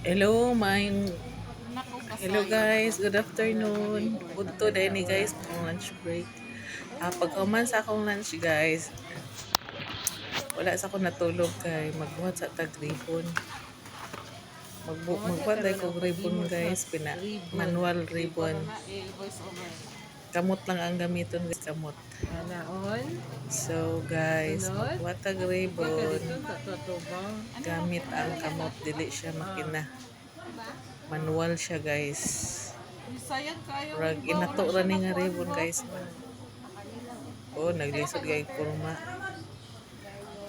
Hello, hello guys, good afternoon. Udto din ni guys, ang lunch break. Pagkaman sa akong lunch guys, wala sa ako natulog kay magbuhat sa tag-ribbon. Magbuhat tayo kong ribbon guys, manual ribbon. Kamot lang ang gamiton guys, kamot. Anaon. So guys, Sunod. magbuhat tag ribbon. Tatubang. Gamit ang kamot, dili siya makina. Manual siya guys. Rag inato ra ni nga ribbon guys. Oh, naglisod kay kurma.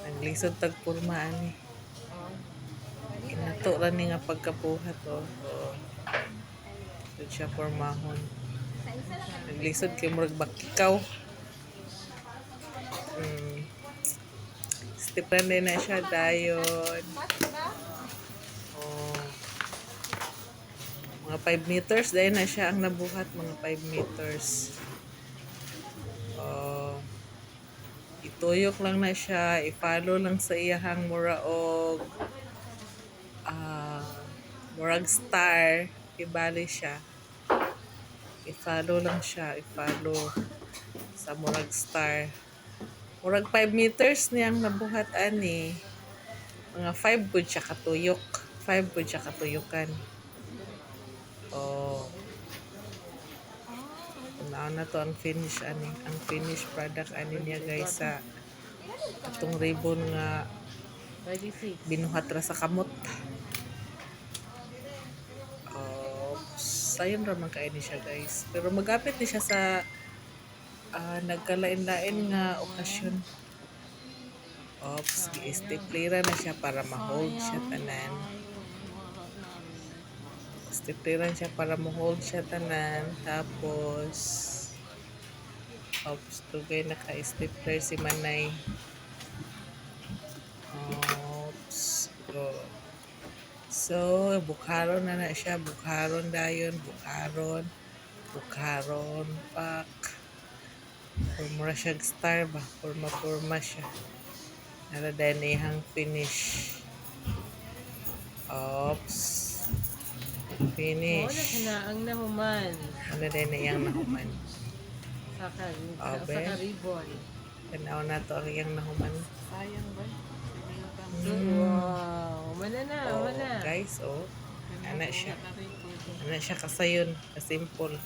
Naglisod tag kurma ani. Inato ra ni nga pagkabuhat oh. Oh. Ito siya kurmahon. Naglisod kay murag bakikaw. Stipan din na siya dayon. Oh. Mga 5 meters dahil na siya ang nabuhat, mga 5 meters. Oh. Ituyok lang na siya, i-follow lang sa iyahang muraog murag star, ibali siya. I-follow lang siya, i-follow sa murag star. Murag 5 meters niyang nabuhat ani. Mga 5 pud siya katuyok. 5 pud siya katuyokan. Oh. Na to ang finish ani, ang finished product ani niya guys sa atong ribbon nga binuhat ra sa kamot. Sayon ra man kaini siya guys. Pero magapit ni siya sa nagkalain-lain nga okasyon. Oops, i-staplera na siya para ma-hold siya tanan. Stapleran siya para ma-hold siya tanan. Tapos, oops, tugay naka-stapler si Manay. Oops, oh. So, bukharon na siya. Bukharon dayon, bukharon. Bukharon, pak. Formura siya star ba? Forma siya. Nara dahil ihang finish. Oops. Finish. Ang nahuman. Ano dahil na iyang nahuman? Sa ribbon. Tanaw na to ang iyang nahuman. Sayang ba? Wow. Mana na. Guys, oh. Ana siya. Ana siya kasayon. Kasimple.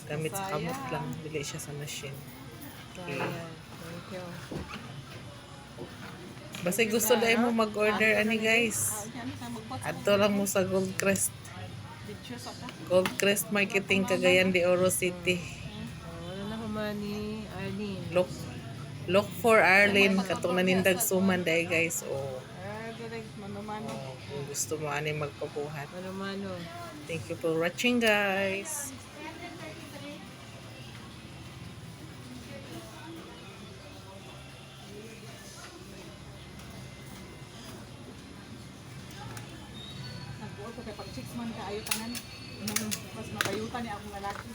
Gamit sa kamot lang. Bili siya sa machine. Okay. Thank you. Basta gusto dahil mo mag-order ani guys. Adto lang mo sa Goldcrest. Goldcrest Marketing Cagayan de Oro City. Wala na humani, Arlene. Look for Arlene katong nanindag suman dahil guys. Oh. Kung gusto mo ani magpabuhat. Mano. Thank you for watching guys. Nagbuot ko kay pag 6 man ka ayo tanan. Mas makayutan niya akong lalaki.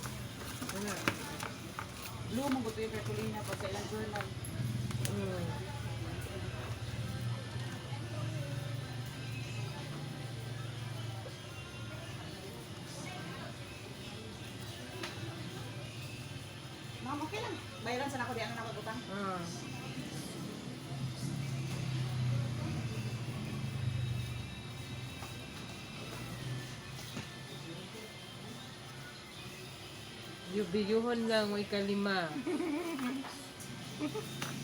Blue mo gusto yung cartolina pag sa ilang journal. Ma'am, okay lang. Bayaran sa nako di ano nakabutang. Biyuhon lang mo ikalima.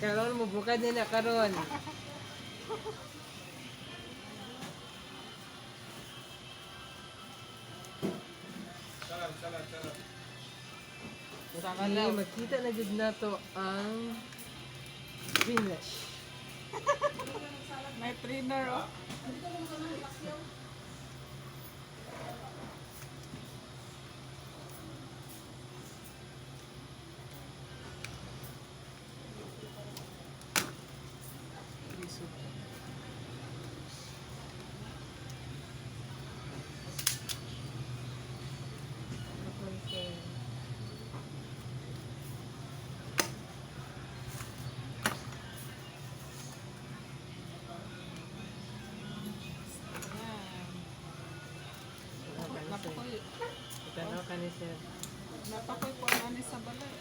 Karon mo bukad na karon. Salat. Magkita na jud nato ang finish. May trainer oh. Tanaw ka ni sir. Napakoy po ang anis sa balay.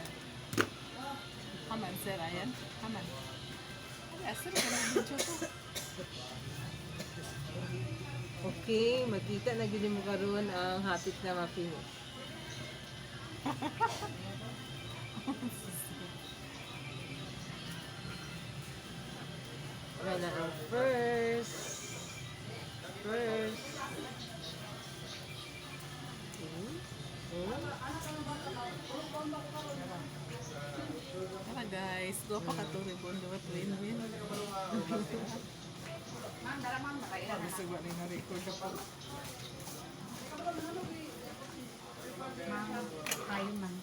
Haman, sir, ayan. Haman. Ay, sir, ganun video to. Okay, makita na gini mo karon ang hapit na ma-finish. Wala ang first. First. Tara guys, go pa ka to ribbon. Duwat win-win. Gusto ba na record ako? Kayo man.